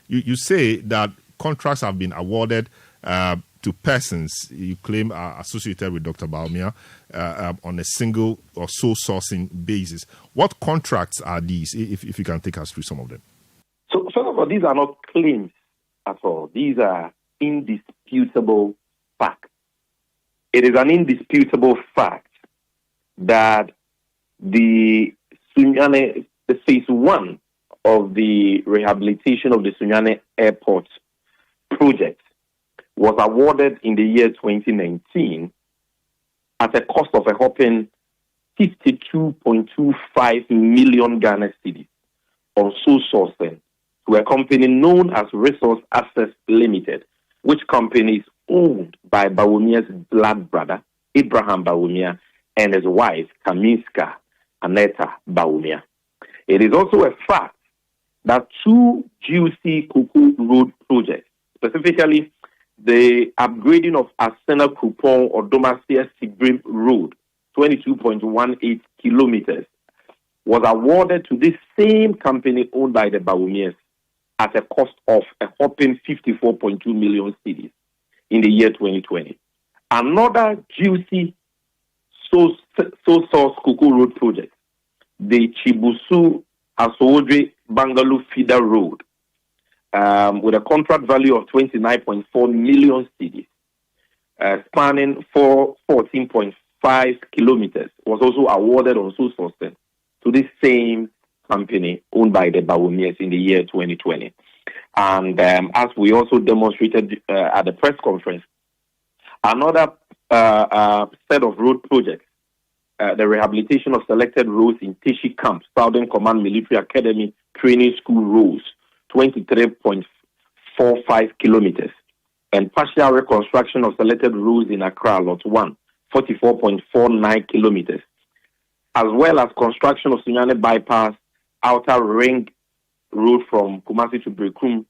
You say that contracts have been awarded to persons you claim are associated with Dr. Bawumia on a single or sole sourcing basis. What contracts are these, if you can take us through some of them? So, first of all, these are not claims at all. These are indisputable facts. It is an indisputable fact that the phase 1 of the rehabilitation of the Sunyani Airport project was awarded in the year 2019 at a cost of a whopping 52.25 million Ghana cedis on sole sourcing to a company known as Resource Access Limited, which company is owned by Bawumia's blood brother, Abraham Bawumia, and his wife, Kaminska Aneta Bawumia. It is also a fact that 2 juicy cocoa road projects, specifically the upgrading of Asena Kupon or Domasia Sigrim Road, 22.18 kilometers, was awarded to this same company owned by the Bawumias at a cost of a whopping 54.2 million cedis in the year 2020. Another juicy source cocoa road project, the Chibusu Asowodre Bangalore Feeder Road, with a contract value of 29.4 million cedis, spanning 14.5 kilometers, was also awarded on sole sourcing to this same company owned by the Bawumias in the year 2020. And as we also demonstrated at the press conference, another set of road projects, the rehabilitation of selected roads in Tishi Camp, Southern Command Military Academy Training School roads, 23.45 kilometers, and partial reconstruction of selected roads in Accra, Lot 1, 44.49 kilometers, as well as construction of Sunyani Bypass Outer Ring Road from Kumasi to Brekum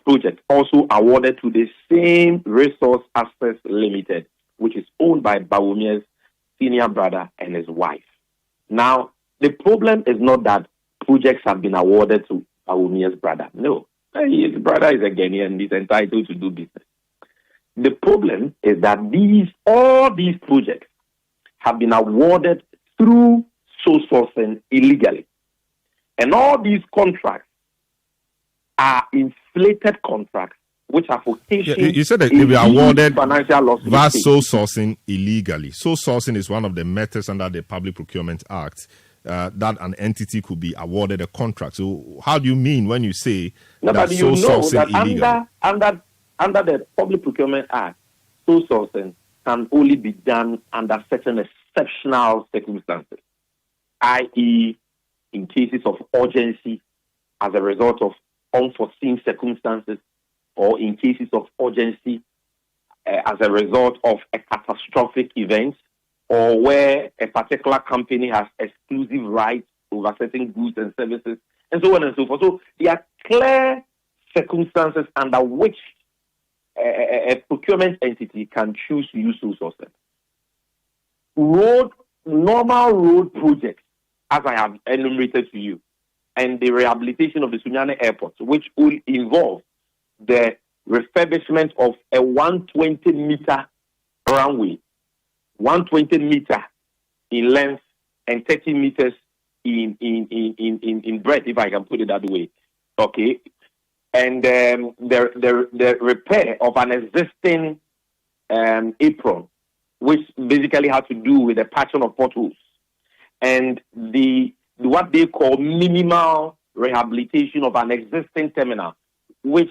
project, also awarded to the same Resource Access Limited, which is owned by Bawumia's senior brother and his wife. Now, the problem is not that projects have been awarded to Bawumia's brother. No. His brother is a Ghanaian and he's entitled to do business. The problem is that all these projects have been awarded through sole sourcing illegally. And all these contracts are inflated contracts which have occasioned you said that they were awarded financial loss via sole sourcing illegally. Sole sourcing is one of the methods under the Public Procurement Act that an entity could be awarded a contract. So how do you mean when you say that sole sourcing illegally? Under the Public Procurement Act, sole sourcing can only be done under certain exceptional circumstances, i.e., in cases of urgency as a result of unforeseen circumstances, or in cases of urgency as a result of a catastrophic event, or where a particular company has exclusive rights over certain goods and services, and so on and so forth. So there are clear circumstances under which a procurement entity can choose to use sole sourcing. Normal road projects, as I have enumerated to you, and the rehabilitation of the Sunyani Airport, which will involve the refurbishment of a 120-meter runway, 120 meter in length and 30 meters in breadth, if I can put it that way. Okay, and the repair of an existing apron, which basically had to do with the patching of potholes, and what they call minimal rehabilitation of an existing terminal, which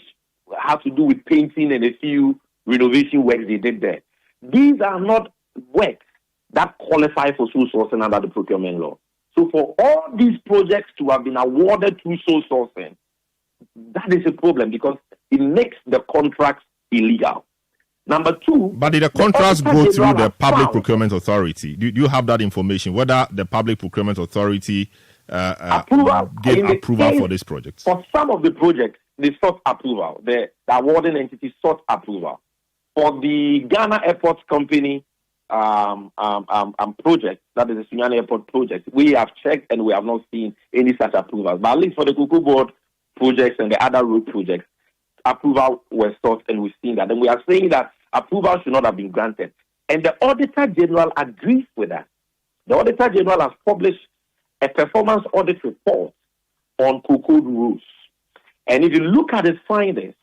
had to do with painting and a few renovation works they did there. These are not works that qualify for sole sourcing under the procurement law. So for all these projects to have been awarded through sole sourcing, that is a problem because it makes the contracts illegal. Number two... But did the contracts go through the Public Procurement Authority? Do you have that information? Whether the Public Procurement Authority gave approval for this project? For some of the projects, they sought approval. The awarding entity sought approval. For the Ghana Airports Company project, that is the Sunyani Airport project, we have checked and we have not seen any such approval. But at least for the Cocoa Board projects and the other road projects, approval was sought, and we've seen that. And we are saying that approval should not have been granted. And the Auditor General agrees with that. The Auditor General has published a performance audit report on cocoa rules. And if you look at its findings,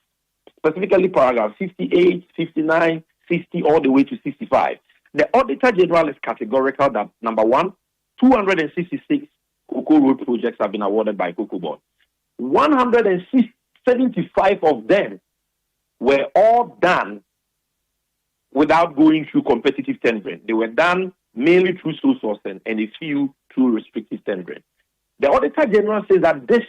specifically paragraph 58, 59, 60, all the way to 65, the Auditor General is categorical that, number one, 266 cocoa road projects have been awarded by Cocoa Board. 175 of them were all done without going through competitive tendering. They were done mainly through sole sourcing and a few through restrictive tendering. The Auditor General says that this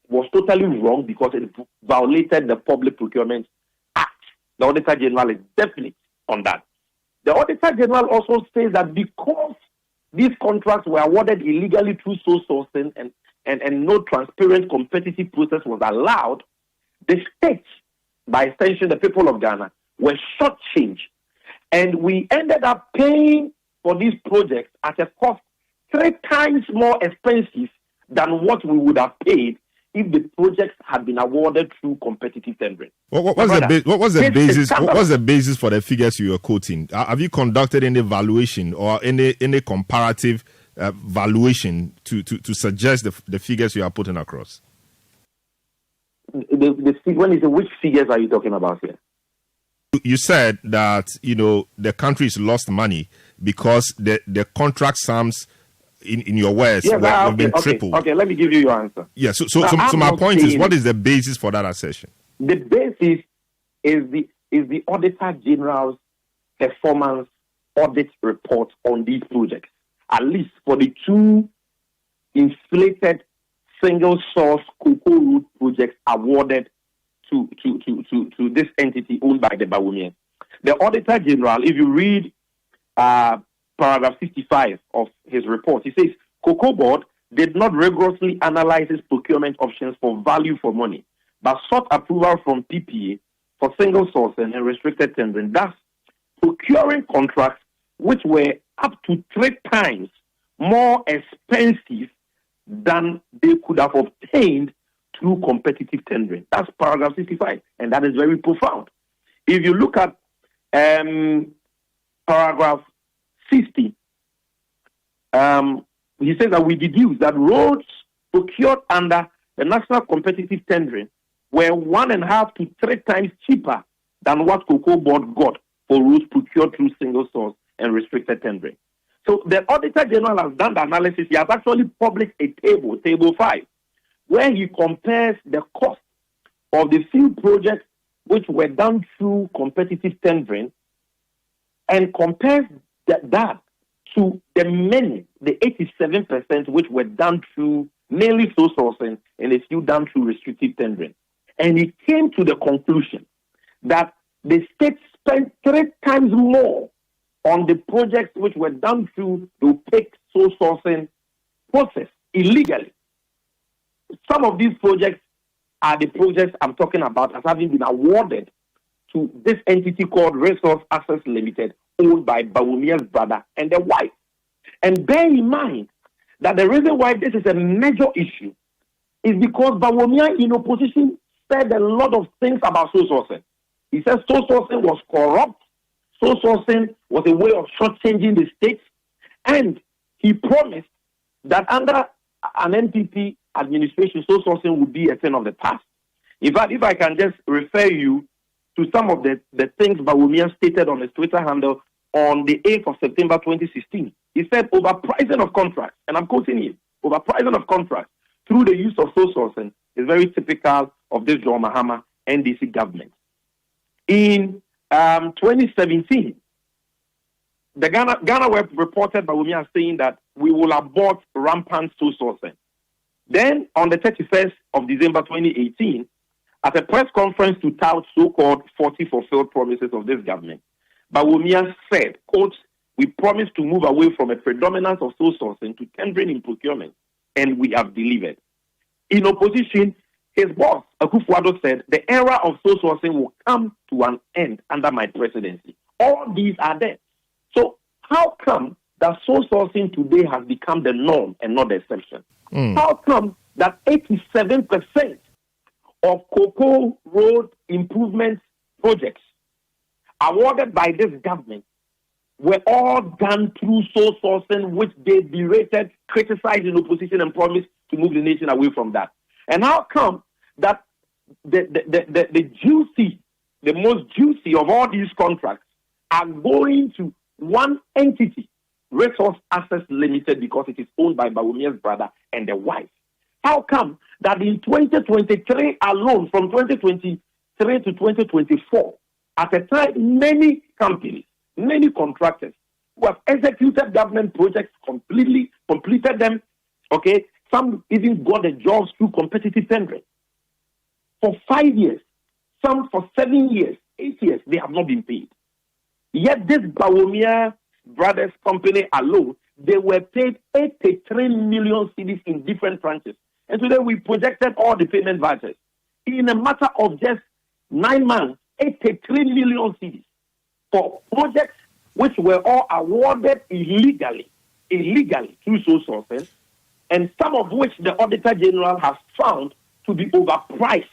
was totally wrong because it violated the Public Procurement Act. The Auditor General is definite on that. The Auditor General also says that because these contracts were awarded illegally through sole sourcing and no transparent competitive process was allowed, the states, by extension the people of Ghana, were shortchanged. And we ended up paying for these projects at a cost 3 times more expensive than what we would have paid if the projects had been awarded through competitive tendering. What was the basis for the figures you were quoting? Have you conducted any evaluation or any comparative valuation to suggest the figures you are putting across? Which figures are you talking about here? You said that the country's lost money because the contract sums, in your words, have been tripled. Okay, let me give you your answer. Yeah. So my point is, what is the basis for that assertion? The basis is the Auditor General's performance audit report on these projects. At least for the 2 inflated single source cocoa root projects awarded to this entity owned by the Bawumia. The Auditor General, if you read paragraph 65 of his report, he says, Cocoa Board did not rigorously analyze its procurement options for value for money, but sought approval from PPA for single sourcing and restricted tendering, thus procuring contracts which were up to 3 times more expensive than they could have obtained through competitive tendering. That's paragraph 65, and that is very profound. If you look at paragraph 60, he says that we deduce that roads procured under the national competitive tendering were 1.5 to 3 times cheaper than what Cocoa Board got for roads procured through single source and restricted tendering. So the Auditor General has done the analysis. He has actually published a table 5, where he compares the cost of the few projects which were done through competitive tendering and compares that to the 87% which were done through mainly sole sourcing and a few done through restrictive tendering. And he came to the conclusion that the state spent 3 times more on the projects which were done through the opaque sole sourcing process illegally. Some of these projects are the projects I'm talking about as having been awarded to this entity called Resource Access Limited, owned by Bawumia's brother and their wife. And bear in mind that the reason why this is a major issue is because Bawumia, in opposition, said a lot of things about sole sourcing. He said sole sourcing was corrupt, sole sourcing was a way of shortchanging the states, and he promised that under an NPP administration, sole sourcing would be a thing of the past. In fact, if I can just refer you to some of the things Bawumia stated on his Twitter handle on the 8th of September 2016. He said overpricing of contracts, and I'm quoting him, overpricing of contracts through the use of sole sourcing is very typical of this John Mahama NDC government. In 2017, the Ghana Web reported Bawumia saying that we will abort rampant sole sourcing. Then, on the 31st of December 2018, at a press conference to tout so-called 40 fulfilled promises of this government, Bawumia said, quote, we promise to move away from a predominance of sole sourcing to tendering in procurement, and we have delivered. In opposition, his boss, Akufo-Addo, said, the era of sole sourcing will come to an end under my presidency. All these are there. So how come that sole sourcing today has become the norm and not the exception? How come that 87% of cocoa road improvement projects awarded by this government were all done through sole sourcing, which they berated, criticized in opposition, and promised to move the nation away from that. And how come that the most juicy of all these contracts are going to one entity, Resource Access Limited, because it is owned by Bawumia's brother and the wife? How come that in 2023 alone, from 2023 to 2024, at a time, many companies, many contractors who have executed government projects completed them, okay, some even got the jobs through competitive tendering. For 5 years, some for 7 years, 8 years, they have not been paid. Yet this Bawumia Brothers company alone, they were paid 83 million cedis in different tranches. And today we projected all the payment vouchers. In a matter of just 9 months, 83 million cedis for projects which were all awarded illegally through sole sources, and some of which the Auditor General has found to be overpriced.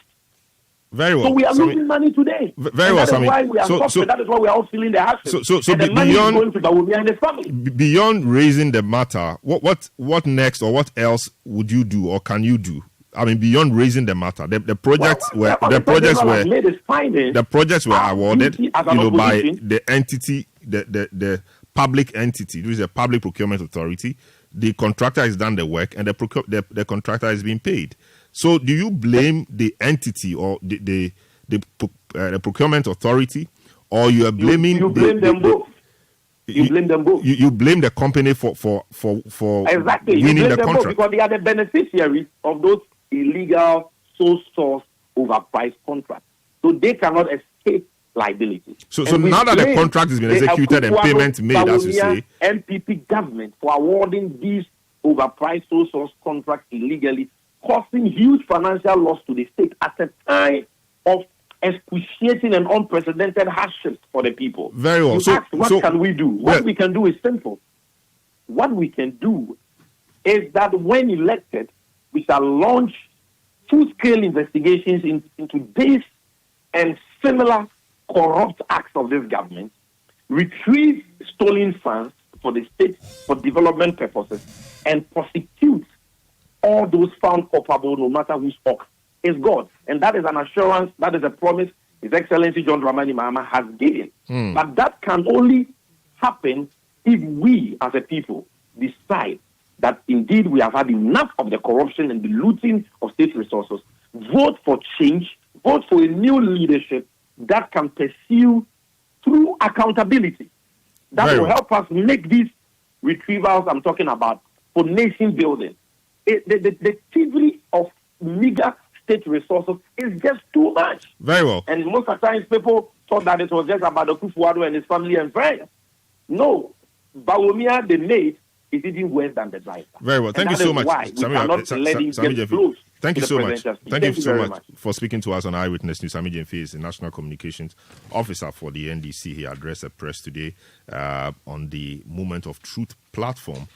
Very well. So we are losing money today. Very well, Sammy. That is why we are all feeling the hardship. So and the money is going to Bawumia and the family. Beyond raising the matter, what next or what else would you do or can you do? I mean, beyond raising the matter, the projects were awarded, by the entity, the public entity. This is a public procurement authority. The contractor has done the work, and the contractor is being paid. So, do you blame the entity or the procurement authority, or you are blaming? You blame them both. You blame them both. You blame the company for exactly winning the contract because they are the beneficiaries of those illegal sole source overpriced contracts. So they cannot escape liability. So now that the contract has been executed and payment made, as you say, MPP government for awarding these overpriced sole source contracts illegally, causing huge financial loss to the state at a time of excruciating and unprecedented hardships for the people. Very well. What can we do? What we can do is simple. What we can do is that when elected, we shall launch full-scale investigations into this and similar corrupt acts of this government, retrieve stolen funds for the state for development purposes, and prosecute all those found culpable, no matter whose ox is God. And that is an assurance, that is a promise His Excellency John Dramani Mahama has given. But that can only happen if we, as a people, decide that indeed we have had enough of the corruption and the looting of state resources. Vote for change, vote for a new leadership that can pursue through accountability. That will help us make these retrievals I'm talking about for nation building. The thievery of meager state resources is just too much. Very well. And most of the times people thought that it was just about the Kufuor and his family and friends. No. Bawumia, the maid, is even worse than the driver. Very well. Thank you so much, Sammy Gyamfi. Thank you so much. Thank you so much for speaking to us on Eyewitness News. Sammy Gyamfi is the National Communications Officer for the NDC. He addressed the press today on the Moment of Truth platform.